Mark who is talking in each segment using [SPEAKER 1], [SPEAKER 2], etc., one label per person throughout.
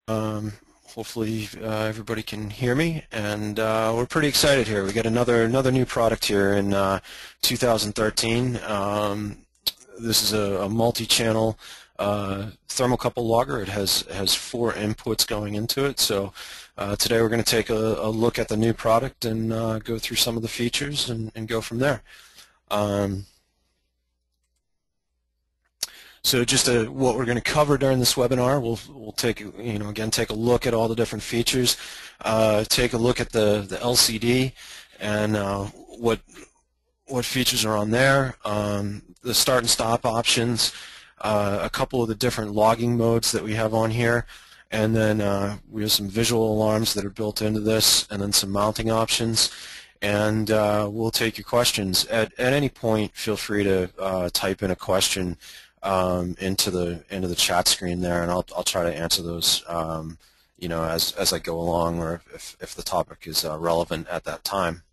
[SPEAKER 1] Um, Hopefully everybody can hear me, and we're pretty excited here. We got another new product here in 2013. This is a multi-channel thermocouple logger. It has 4 inputs going into it. So today we're going to take a look at the new product and go through some of the features and go from there. So just what we're going to cover during this webinar, we'll take again take a look at all the different features, take a look at the LCD and what features are on there, the start and stop options, a couple of the different logging modes that we have on here, and then we have some visual alarms that are built into this, and then some mounting options. And we'll take your questions. At any point, feel free to type in a question into the chat screen there, and I'll try to answer those as I go along, or if the topic is relevant at that time.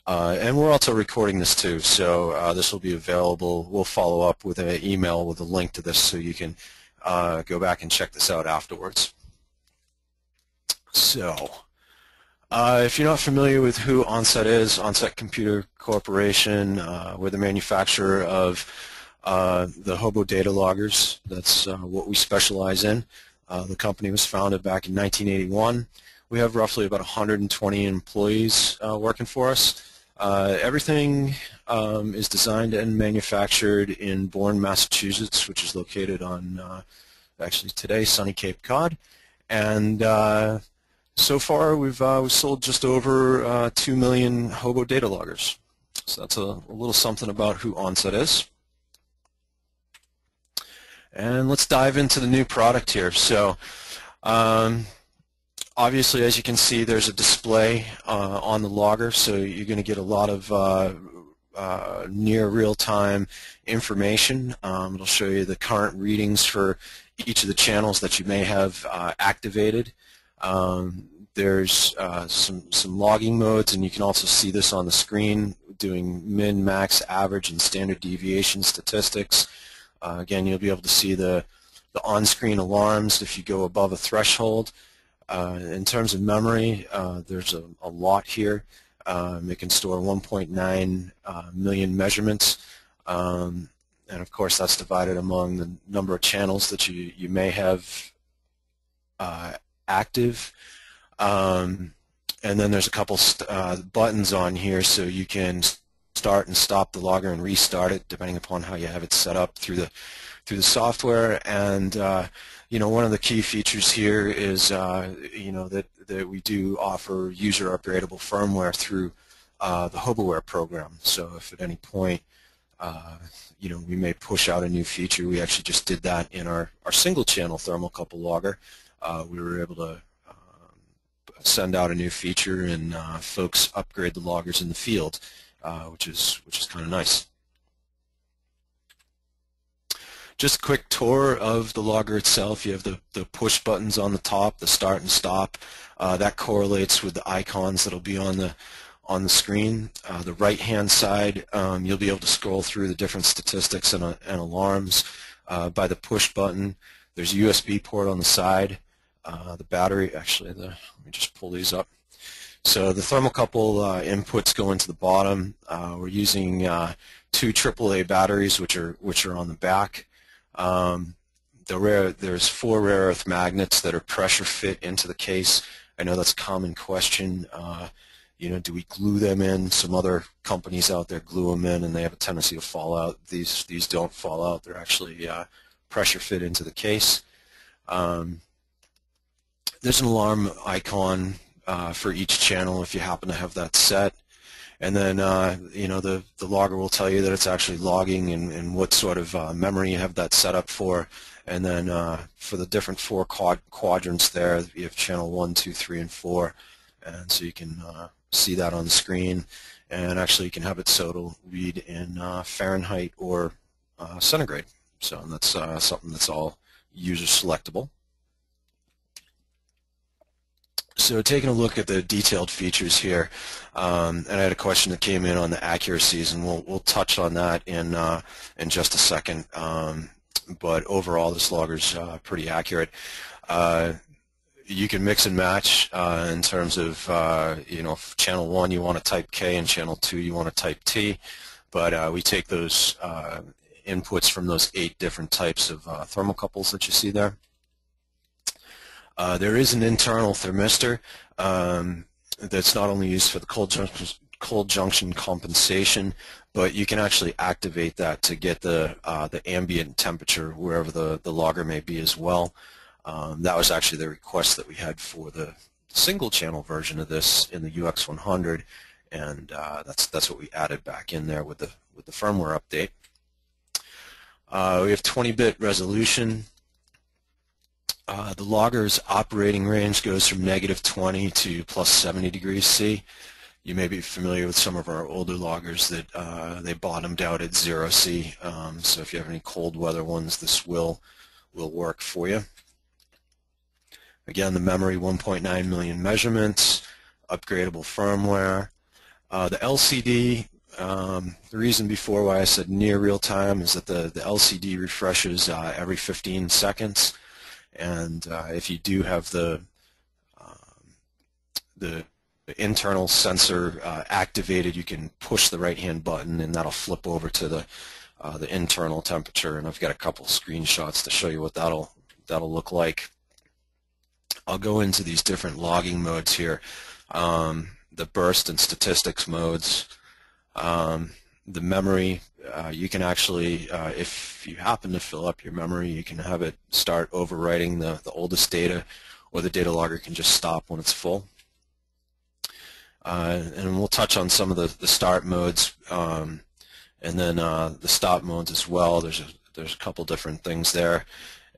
[SPEAKER 1] And we're also recording this too, so this will be available. We'll follow up with an email with a link to this so you can go back and check this out afterwards. So if you're not familiar with who Onset is, Onset Computer Corporation, we're the manufacturer of the HOBO data loggers. That's what we specialize in. The company was founded back in 1981. We have roughly about 120 employees working for us. Everything is designed and manufactured in Bourne, Massachusetts, which is located on actually today sunny Cape Cod. And so far we've sold just over 2 million HOBO data loggers. So that's a little something about who Onset is. And let's dive into the new product here. So obviously, as you can see, there's a display on the logger, so you're going to get a lot of near real-time information. It'll show you the current readings for each of the channels that you may have activated. There's some logging modes, and you can also see this on the screen, doing min, max, average, and standard deviation statistics. Again, you'll be able to see the on-screen alarms if you go above a threshold. In terms of memory, there's a lot here. It can store 1.9 million measurements, and of course that's divided among the number of channels that you may have active. And then there's a couple buttons on here, so you can start and stop the logger and restart it depending upon how you have it set up through the software. And one of the key features here is that we do offer user upgradable firmware through the HOBOware program. So if at any point we may push out a new feature, we actually just did that in our single channel thermocouple logger. We were able to send out a new feature, and folks upgrade the loggers in the field, which is kind of nice. Just a quick tour of the logger itself. You have the push buttons on the top, the start and stop. That correlates with the icons that'll be on the screen. The right-hand side, you'll be able to scroll through the different statistics and alarms by the push button. There's a USB port on the side. The battery, actually, let me just pull these up. So the thermocouple inputs go into the bottom. We're using 2 AAA batteries, which are on the back. There's 4 rare earth magnets that are pressure fit into the case. I know that's a common question. Do we glue them in? Some other companies out there glue them in, and they have a tendency to fall out. These don't fall out. They're actually pressure fit into the case. There's an alarm icon for each channel if you happen to have that set. And then the logger will tell you that it's actually logging and what sort of memory you have that set up for. And then for the different 4 quadrants there, you have channel 1, 2, 3, and 4. And so you can see that on the screen. And actually you can have it so it'll read in Fahrenheit or centigrade. So that's something that's all user selectable. So taking a look at the detailed features here, and I had a question that came in on the accuracies, and we'll touch on that in just a second. But overall, this logger's pretty accurate. you can mix and match in terms of, you know, if channel 1 you want to type K and channel 2 you want to type T, but we take those inputs from those 8 different types of thermocouples that you see there. There is an internal thermistor that's not only used for the cold junction compensation, but you can actually activate that to get the ambient temperature wherever the logger may be as well. That was actually the request that we had for the single channel version of this in the UX100, and that's what we added back in there with the firmware update. We have 20-bit resolution. The logger's operating range goes from -20 to +70 degrees C. You may be familiar with some of our older loggers that they bottomed out at 0 C. So if you have any cold weather ones, this will work for you. Again, the memory, 1.9 million measurements, upgradable firmware. The LCD, the reason before why I said near real time is that the LCD refreshes every 15 seconds. And if you do have the internal sensor activated, you can push the right-hand button, and that'll flip over to the internal temperature. And I've got a couple screenshots to show you what that'll look like. I'll go into these different logging modes here. The burst and statistics modes. The memory, you can actually, if you happen to fill up your memory, you can have it start overwriting the oldest data, or the data logger can just stop when it's full. And we'll touch on some of the start modes, and then the stop modes as well. There's a couple different things there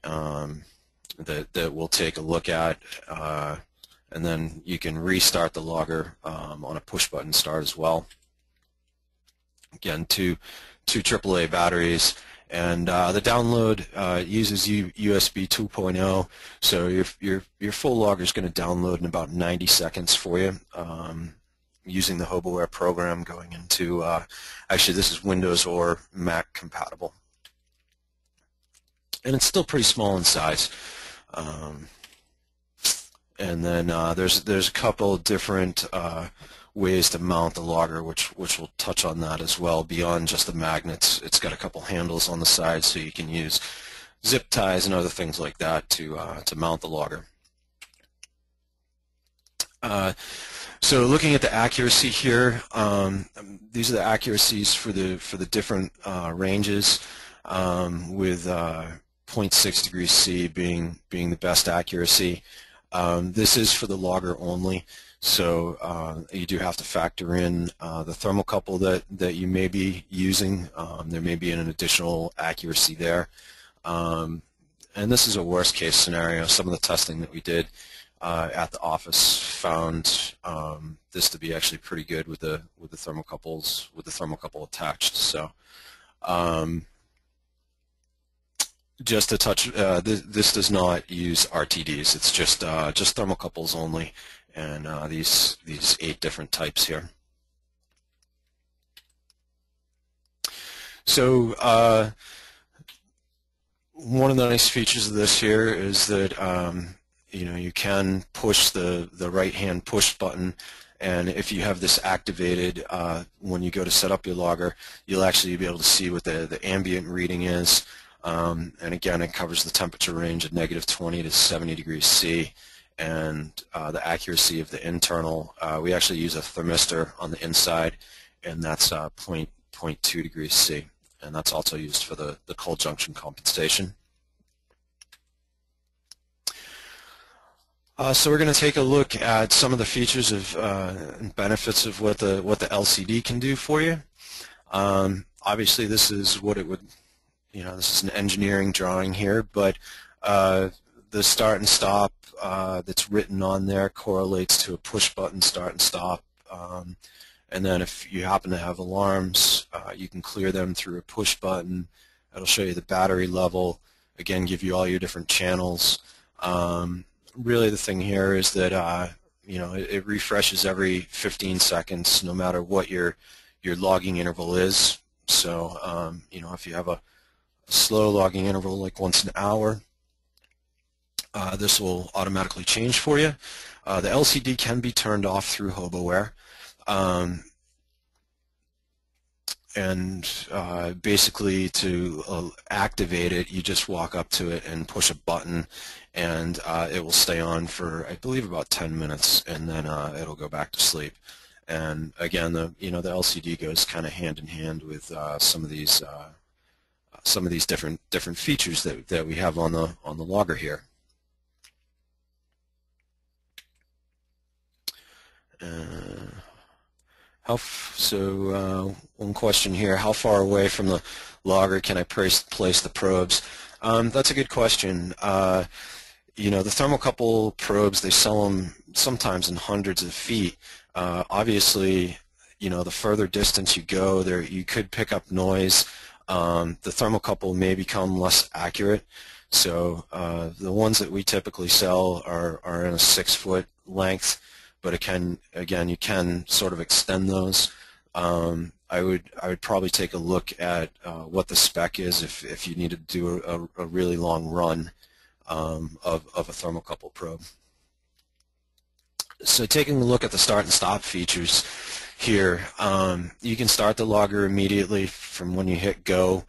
[SPEAKER 1] that we'll take a look at, and then you can restart the logger on a push button start as well. Again, two AAA batteries, and the download uses USB 2.0, so your full logger is going to download in about 90 seconds for you, using the HOBOware program going into, actually this is Windows or Mac compatible. And it's still pretty small in size. And then there's a couple different ways to mount the logger, which we'll touch on that as well. Beyond just the magnets, it's got a couple handles on the side, so you can use zip ties and other things like that to mount the logger. So looking at the accuracy here, these are the accuracies for the different ranges, with 0.6 degrees C being the best accuracy. This is for the logger only, so you do have to factor in the thermocouple that you may be using. There may be an additional accuracy there. And this is a worst case scenario. Some of the testing that we did at the office found this to be actually pretty good with the thermocouples, with the thermocouple attached. So just to touch, this does not use RTDs. It's just thermocouples only, and these 8 different types here. So one of the nice features of this here is that you know, you can push the right-hand push button, and if you have this activated, when you go to set up your logger, you'll actually be able to see what the ambient reading is. And again, it covers the temperature range of -20 to 70 degrees C, and the accuracy of the internal. We actually use a thermistor on the inside, and that's 0.2 degrees C, and that's also used for the cold junction compensation. So we're going to take a look at some of the features of and benefits of what the LCD can do for you. Obviously, this is what it would, you know, this is an engineering drawing here, but the start and stop that's written on there correlates to a push button start and stop. And then if you happen to have alarms, you can clear them through a push button. It'll show you the battery level, again, give you all your different channels. Really the thing here is that you know, it refreshes every 15 seconds no matter what your logging interval is. So you know, if you have a slow logging interval like once an hour, this will automatically change for you. The LCD can be turned off through HOBOware. And basically to activate it, you just walk up to it and push a button, and it will stay on for, I believe, about 10 minutes, and then it'll go back to sleep. And again, the LCD goes kind of hand in hand with some of these different features that we have on the logger here. One question here, how far away from the logger can I place the probes? That's a good question. The thermocouple probes, they sell them sometimes in hundreds of feet. Obviously, the further distance you go, you could pick up noise. The thermocouple may become less accurate. So the ones that we typically sell are in a 6-foot length, but again, you can sort of extend those. I would probably take a look at what the spec is if you need to do a really long run of a thermocouple probe. So taking a look at the start and stop features here, you can start the logger immediately from when you hit go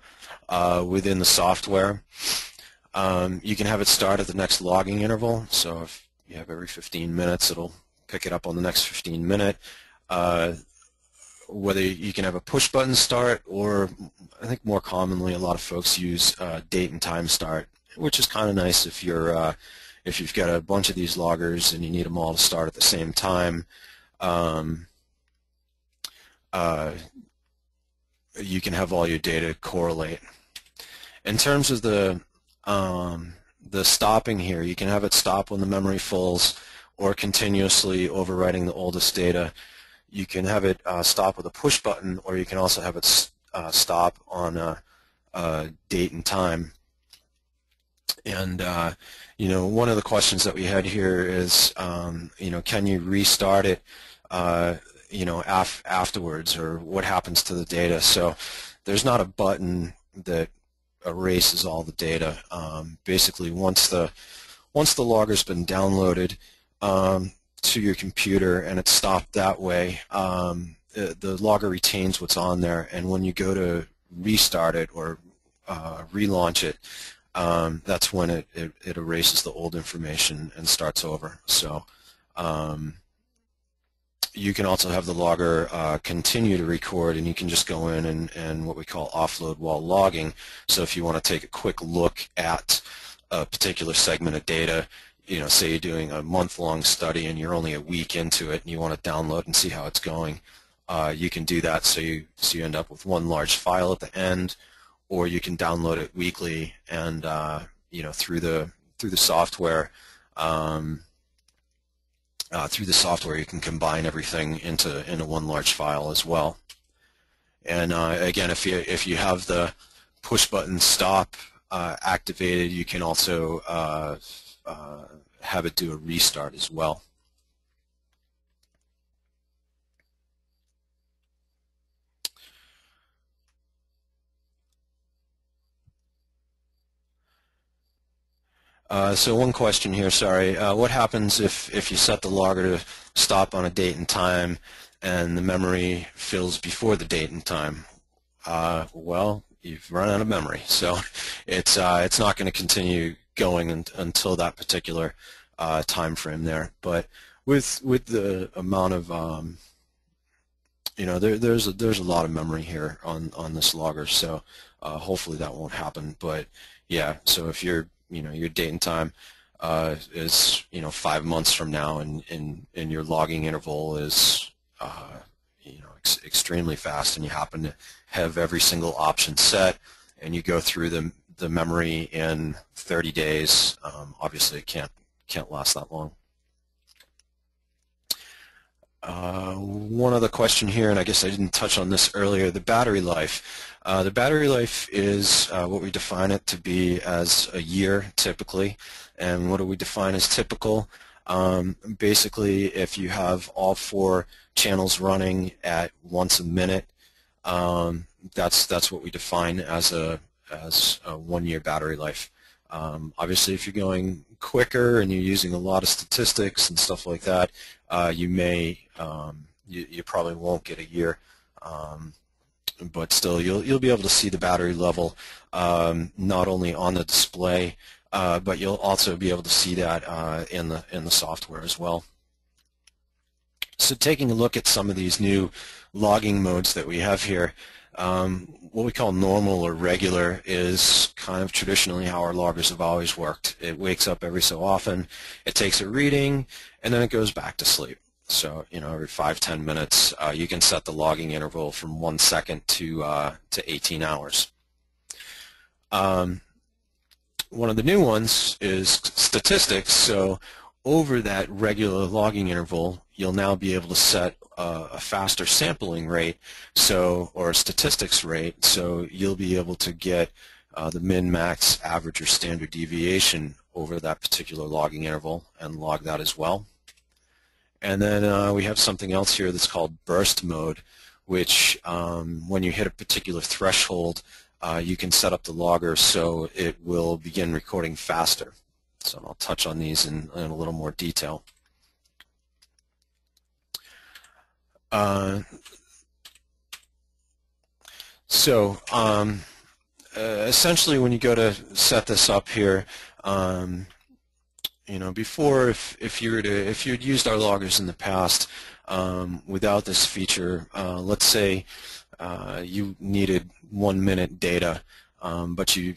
[SPEAKER 1] within the software. You can have it start at the next logging interval, so if you have every 15 minutes, it'll pick it up on the next 15-minute. Whether you can have a push button start, or I think more commonly a lot of folks use date and time start, which is kind of nice if you've got a bunch of these loggers and you need them all to start at the same time. You can have all your data correlate. In terms of the stopping here, you can have it stop when the memory fills, or continuously overwriting the oldest data. You can have it stop with a push button, or you can also have it stop on date and time. And one of the questions that we had here is, can you restart it, afterwards, or what happens to the data? So there's not a button that erases all the data. Basically, once the logger's been downloaded to your computer and it's stopped that way, the logger retains what's on there, and when you go to restart it or relaunch it, that's when it erases the old information and starts over. So you can also have the logger continue to record, and you can just go in and what we call offload while logging. So if you want to take a quick look at a particular segment of data, say you're doing a month-long study and you're only a week into it and you want to download and see how it's going, you can do that, so you end up with one large file at the end, or you can download it weekly and through the software. Through the software, you can combine everything into one large file as well. And again, if you have the push button stop activated, you can also have it do a restart as well. So one question here, sorry. What happens if you set the logger to stop on a date and time and the memory fills before the date and time? Well, you've run out of memory, so it's not going to continue going until that particular time frame there. But with the amount of there's a lot of memory here on this logger, so hopefully that won't happen. But yeah, so if your date and time is 5 months from now, and your logging interval is extremely fast, and you happen to have every single option set, and you go through the memory in 30 days, obviously it can't last that long. One other question here, and I guess I didn't touch on this earlier, the battery life. The battery life is what we define it to be as a year typically. And what do we define as typical? Basically, if you have all 4 channels running at once a minute, that's what we define as a 1-year battery life. Obviously, if you're going quicker and you're using a lot of statistics and stuff like that, you probably won't get a year. But still, you'll be able to see the battery level not only on the display, but you'll also be able to see that in the software as well. So taking a look at some of these new logging modes that we have here, what we call normal or regular is kind of traditionally how our loggers have always worked. It wakes up every so often, it takes a reading, and then it goes back to sleep. So, every 5-10 minutes, you can set the logging interval from 1 second to 18 hours. One of the new ones is statistics. So over that regular logging interval, you'll now be able to set a faster sampling rate, or a statistics rate, so you'll be able to get the min, max, average, or standard deviation over that particular logging interval and log that as well. And then we have something else here that's called burst mode, which when you hit a particular threshold, you can set up the logger so it will begin recording faster. So I'll touch on these in a little more detail. Essentially, when you go to set this up here, before, if you'd used our loggers in the past without this feature, let's say you needed 1 minute data, but at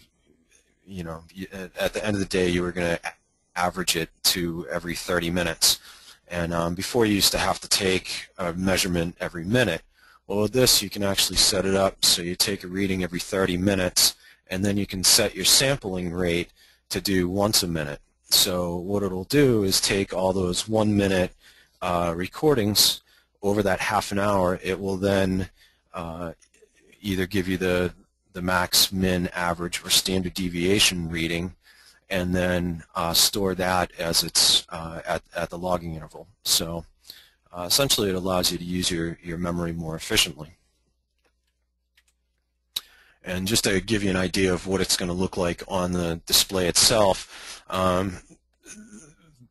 [SPEAKER 1] the end of the day you were going to average it to every 30 minutes. And before you used to have to take a measurement every minute. Well, with this you can actually set it up so you take a reading every 30 minutes, and then you can set your sampling rate to do once a minute. So what it'll do is take all those 1 minute recordings over that half an hour. It will then either give you the max, min, average, or standard deviation reading, and then store that as it's at the logging interval. So essentially it allows you to use your memory more efficiently. And just to give you an idea of what it's going to look like on the display itself,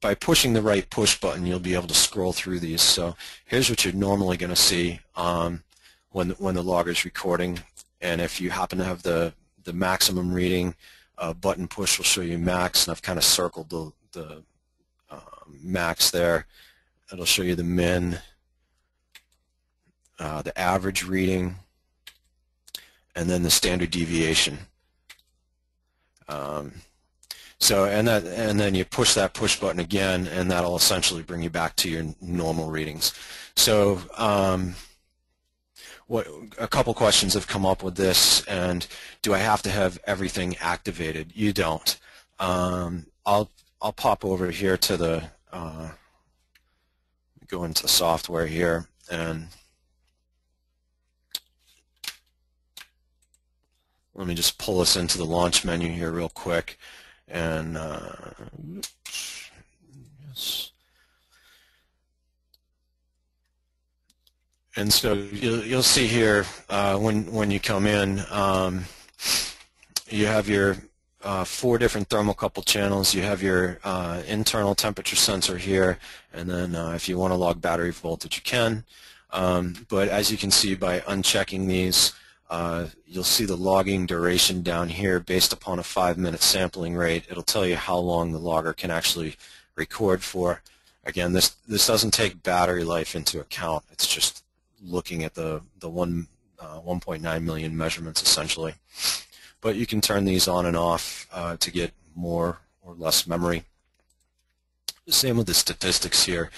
[SPEAKER 1] by pushing the right push button, you'll be able to scroll through these. So here's what you're normally going to see when the logger is recording. And if you happen to have the maximum reading, button push will show you max, and I've kind of circled the max there. It'll show you the min, the average reading, and then the standard deviation. And then you push that push button again, and that'll essentially bring you back to your normal readings. So a couple questions have come up with this, and do I have to have everything activated? You don't. I'll pop over here to the go into software here, and let me just pull us into the launch menu here real quick. And yes. And so you'll see here when you come in, you have your 4 different thermocouple channels. You have your internal temperature sensor here, and then if you want to log battery voltage, you can. But as you can see by unchecking these, you'll see the logging duration down here based upon a 5-minute sampling rate. It'll tell you how long the logger can actually record for. Again, this doesn't take battery life into account. It's just looking at the 1.9 million measurements essentially. But you can turn these on and off to get more or less memory. Same with the statistics here.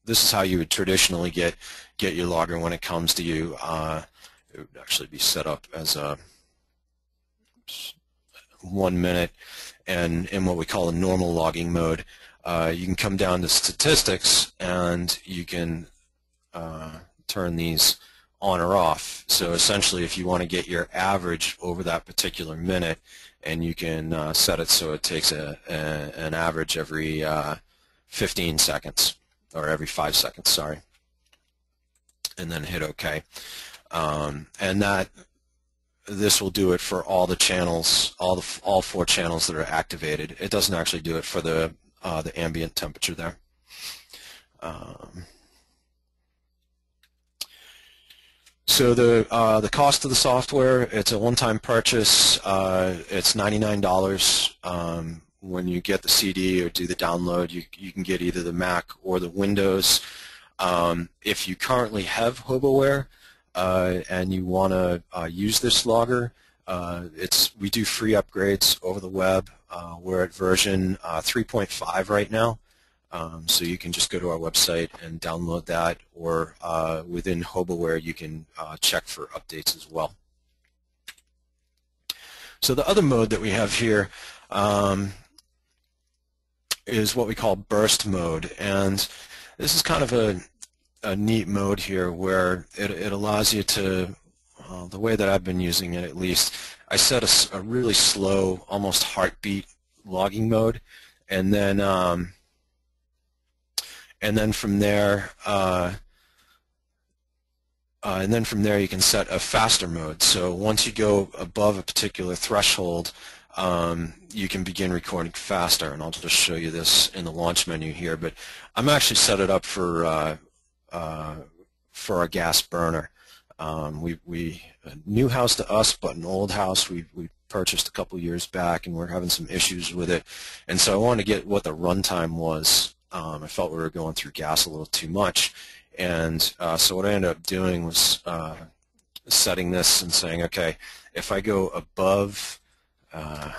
[SPEAKER 1] This is how you would traditionally get your logger when it comes to you. It would actually be set up as a 1 minute, and in what we call a normal logging mode, you can come down to statistics and you can turn these on or off. So essentially, if you want to get your average over that particular minute, and you can set it so it takes an average every 15 seconds, or every 5 seconds, sorry, and then hit OK. And that this will do it for all the channels, all 4 channels that are activated. It doesn't actually do it for the ambient temperature there. So the cost of the software, it's a one-time purchase. It's $99. When you get the CD or do the download, you can get either the Mac or the Windows. If you currently have HOBOware and you want to use this logger, we do free upgrades over the web. We're at version 3.5 right now. So you can just go to our website and download that, or within HOBOware you can check for updates as well. So the other mode that we have here is what we call burst mode, and this is kind of a neat mode here where it allows you to, the way that I've been using it at least, I set a really slow, almost heartbeat logging mode, and then from there, you can set a faster mode. So once you go above a particular threshold, you can begin recording faster. And I'll just show you this in the launch menu here. But I'm actually set it up for a gas burner. A new house to us, but an old house we purchased a couple years back, and we're having some issues with it. And so I wanted to get what the runtime was. I felt we were going through gas a little too much, and so what I ended up doing was setting this and saying, okay, if I go above, I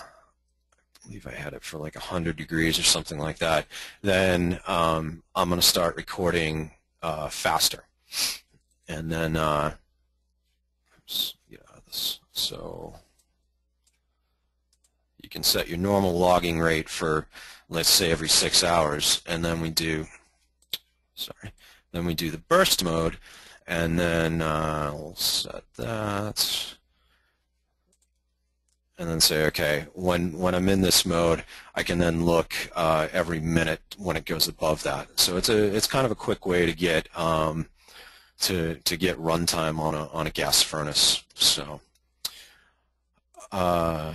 [SPEAKER 1] believe I had it for like 100 degrees or something like that, then I'm going to start recording faster. And then, oops, get out of this. So you can set your normal logging rate for, let's say, every 6 hours, and then we do, then we do the burst mode, and then we'll set that, and then say, okay, when I'm in this mode, I can then look every minute when it goes above that. So it's kind of a quick way to get runtime on a gas furnace. So. Let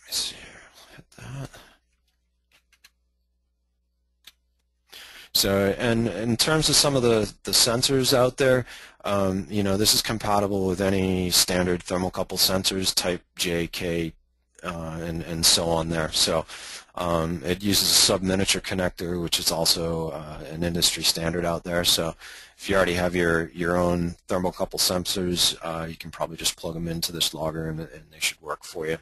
[SPEAKER 1] me see here, hit that. So, and in terms of some of the sensors out there, you know, this is compatible with any standard thermocouple sensors, type J, K, and so on there. So it uses a sub-miniature connector, which is also an industry standard out there. So if you already have your own thermocouple sensors, you can probably just plug them into this logger, and they should work for you.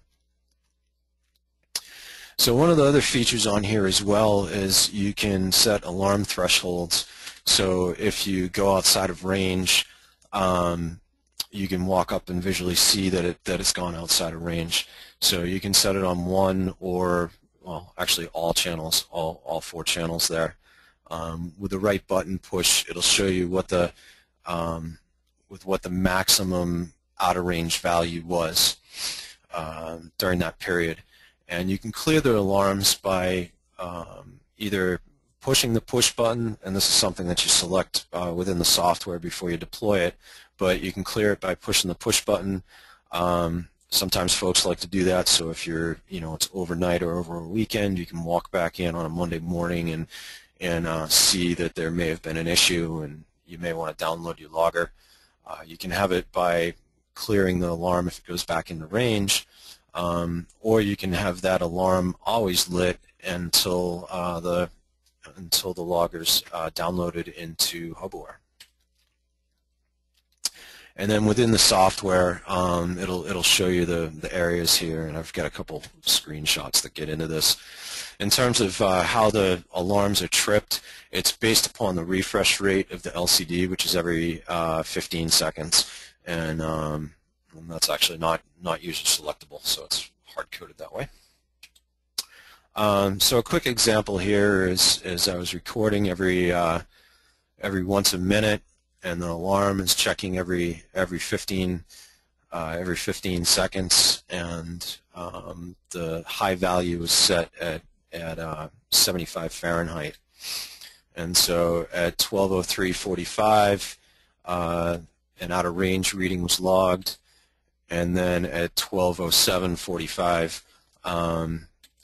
[SPEAKER 1] So one of the other features on here as well is you can set alarm thresholds. So if you go outside of range, you can walk up and visually see that it's gone outside of range. So you can set it on one or, well, actually all channels, all 4 channels there. With the right button push, it'll show you what the maximum out of range value was during that period. And you can clear the alarms by either pushing the push button, and this is something that you select within the software before you deploy it, but you can clear it by pushing the push button. Sometimes folks like to do that, so if you're, you know, it's overnight or over a weekend, you can walk back in on a Monday morning and see that there may have been an issue, and you may want to download your logger. You can have it by clearing the alarm if it goes back into range, or you can have that alarm always lit until the logger's downloaded into HOBOware. And then within the software, it'll show you the areas here, and I've got a couple screenshots that get into this. In terms of how the alarms are tripped, it's based upon the refresh rate of the LCD, which is every 15 seconds, and that's actually not user selectable, so it's hard-coded that way. So a quick example here is I was recording every once a minute, and the alarm is checking every 15 seconds, and the high value is set at 75 Fahrenheit. And so at 12:03:45, an out of range reading was logged, and then at 12:07:45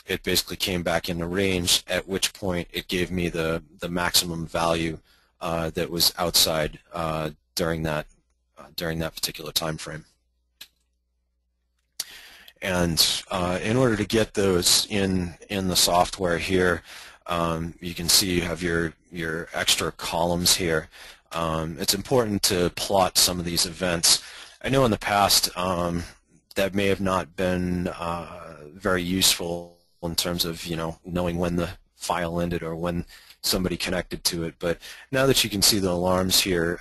[SPEAKER 1] it basically came back into range, at which point it gave me the maximum value that was outside during that particular time frame. And in order to get those in the software here, you can see you have your extra columns here. It's important to plot some of these events. I know in the past that may have not been very useful in terms of knowing when the file ended or when somebody connected to it, but now that you can see the alarms here,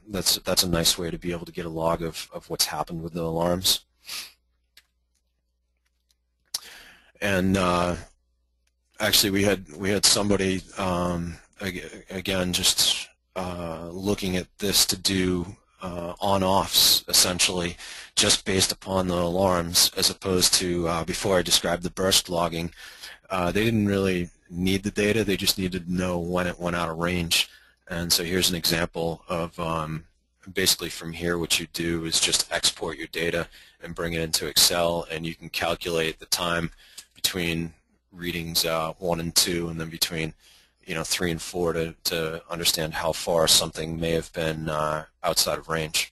[SPEAKER 1] that's a nice way to be able to get a log of what's happened with the alarms. And actually we had somebody again just looking at this to do on-offs essentially just based upon the alarms, as opposed to before I described the burst logging. They didn't really need the data, they just needed to know when it went out of range. And so here's an example of basically from here what you do is just export your data and bring it into Excel, and you can calculate the time between readings 1 and 2 and then between 3 and 4 to understand how far something may have been outside of range.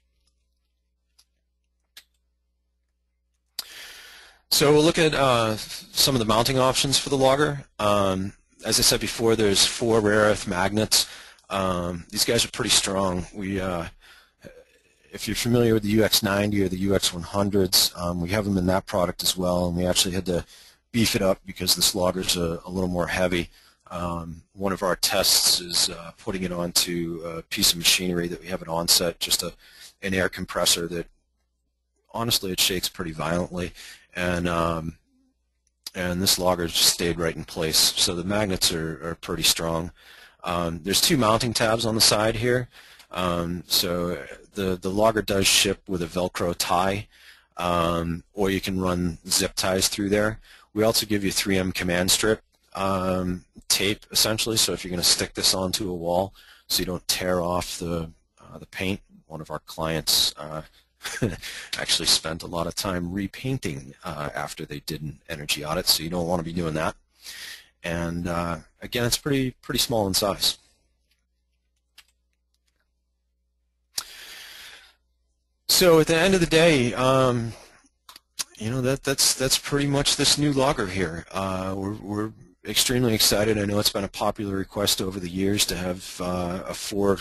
[SPEAKER 1] So we'll look at some of the mounting options for the logger. As I said before, there's 4 rare earth magnets. These guys are pretty strong. If you're familiar with the UX90 or the UX100s, we have them in that product as well, and we actually had to beef it up because this logger's a little more heavy. One of our tests is putting it onto a piece of machinery that we have at Onset, just an air compressor that honestly it shakes pretty violently, and this logger just stayed right in place. So the magnets are pretty strong. There's 2 mounting tabs on the side here. So the logger does ship with a Velcro tie, or you can run zip ties through there. We also give you 3M command strip tape essentially, so if you're going to stick this onto a wall so you don't tear off the paint. One of our clients actually spent a lot of time repainting after they did an energy audit, so you don't want to be doing that. And again, it's pretty small in size. So at the end of the day, that's pretty much this new logger here. We're extremely excited. I know it's been a popular request over the years to have a four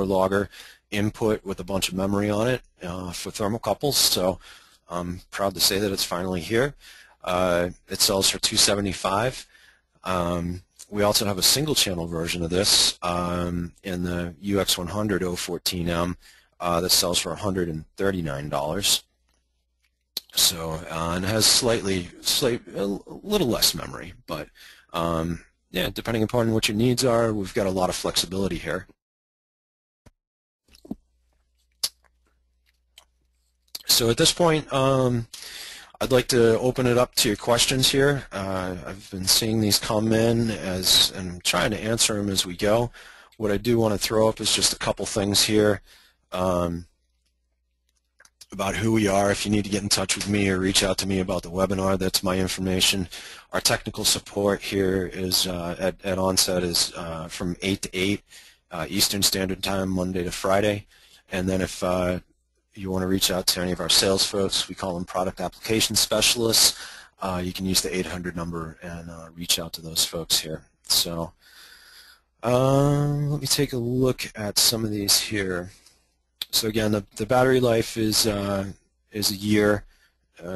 [SPEAKER 1] logger input with a bunch of memory on it for thermocouples. So I'm proud to say that it's finally here. It sells for $275. We also have a single channel version of this in the UX100 014M that sells for $139. So and it has a little less memory, but yeah, depending upon what your needs are, we've got a lot of flexibility here. So at this point, I'd like to open it up to your questions here. I've been seeing these come in and I'm trying to answer them as we go. What I do want to throw up is just a couple things here about who we are. If you need to get in touch with me or reach out to me about the webinar, that's my information. Our technical support here is at Onset is from 8 to 8 Eastern Standard Time, Monday to Friday. And then if you want to reach out to any of our sales folks, we call them product application specialists, you can use the 800 number and reach out to those folks here. So let me take a look at some of these here. So again, the battery life is a year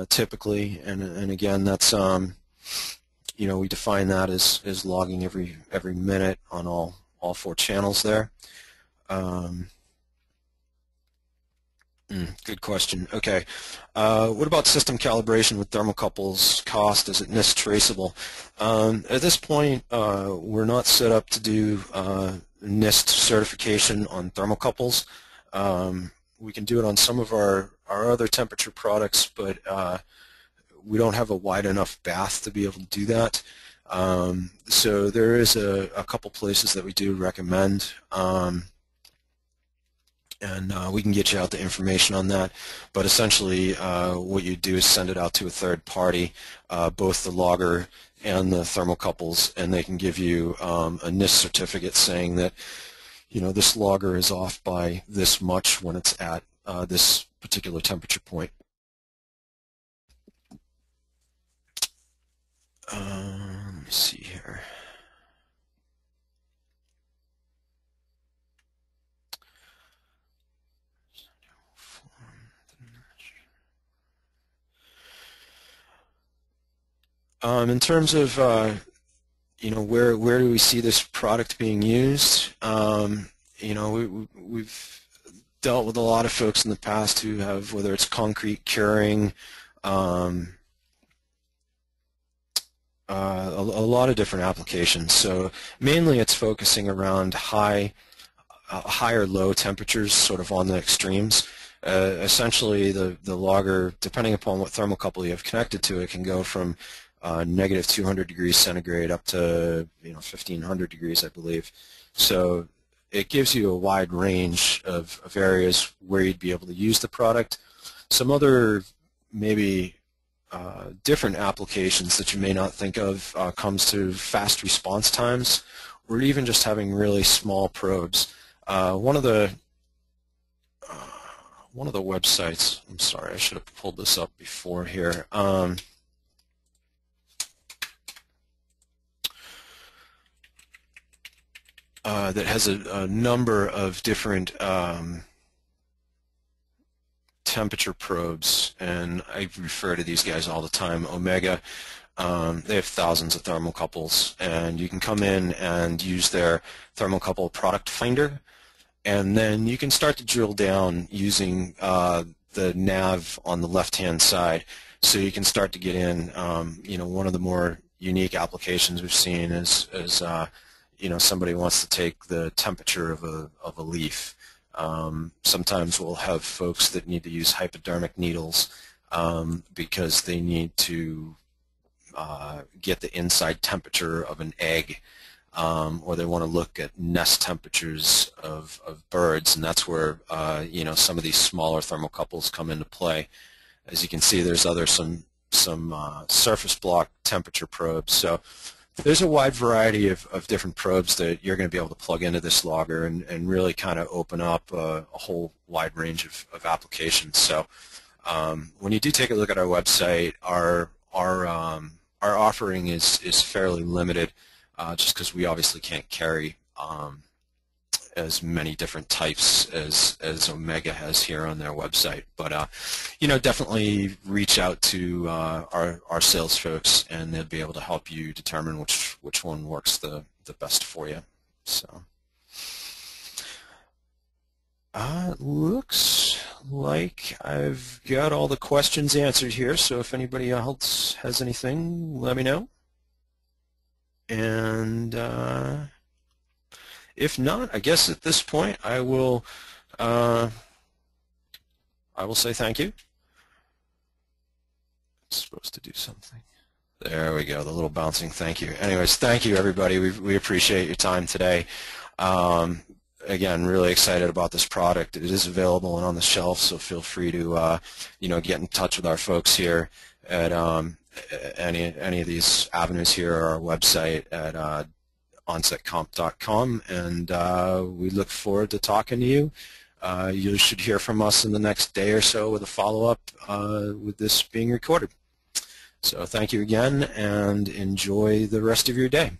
[SPEAKER 1] typically, and again, that's we define that as logging every minute on all 4 channels there. Good question. Okay, what about system calibration with thermocouples? Cost, is it NIST traceable? At this point, we're not set up to do NIST certification on thermocouples. We can do it on some of our other temperature products, but we don't have a wide enough bath to be able to do that. So there is a couple places that we do recommend, and we can get you out the information on that. But essentially, what you do is send it out to a third party, both the logger and the thermocouples, and they can give you a NIST certificate saying that, you know, this logger is off by this much when it's at this particular temperature point. Let me see here. In terms of you know, where do we see this product being used? You know, we've dealt with a lot of folks in the past who have, whether it's concrete curing, a lot of different applications. So mainly it's focusing around high or low temperatures, sort of on the extremes. Essentially, the logger, depending upon what thermocouple you have connected to it, can go from negative 200 degrees centigrade up to, you know, 1500 degrees, I believe. So it gives you a wide range of areas where you'd be able to use the product. Some other maybe different applications that you may not think of comes to fast response times, or even just having really small probes. One of the websites, I'm sorry, I should have pulled this up before here. That has a number of different temperature probes, and I refer to these guys all the time, Omega. They have thousands of thermocouples, and you can come in and use their thermocouple product finder, and then you can start to drill down using the nav on the left-hand side, so you can start to get in. You know, one of the more unique applications we've seen is you know, somebody wants to take the temperature of a leaf. Sometimes we'll have folks that need to use hypodermic needles because they need to get the inside temperature of an egg, or they want to look at nest temperatures of birds, and that's where you know, some of these smaller thermocouples come into play. As you can see, there's some surface block temperature probes. So there's a wide variety of different probes that you're going to be able to plug into this logger and really kind of open up a whole wide range of applications. So when you do take a look at our website, our offering is fairly limited, just because we obviously can't carry as many different types as Omega has here on their website. But you know, definitely reach out to our sales folks, and they'll be able to help you determine which one works the best for you. So it looks like I've got all the questions answered here, so if anybody else has anything, let me know. And if not, I guess at this point I will say thank you. It's supposed to do something. There we go, the little bouncing thank you. Anyways, thank you everybody. We appreciate your time today. Again, really excited about this product. It is available and on the shelf, so feel free to you know, get in touch with our folks here at any of these avenues here, or our website at onsetcomp.com, and we look forward to talking to you. You should hear from us in the next day or so with a follow-up with this being recorded. So thank you again, and enjoy the rest of your day.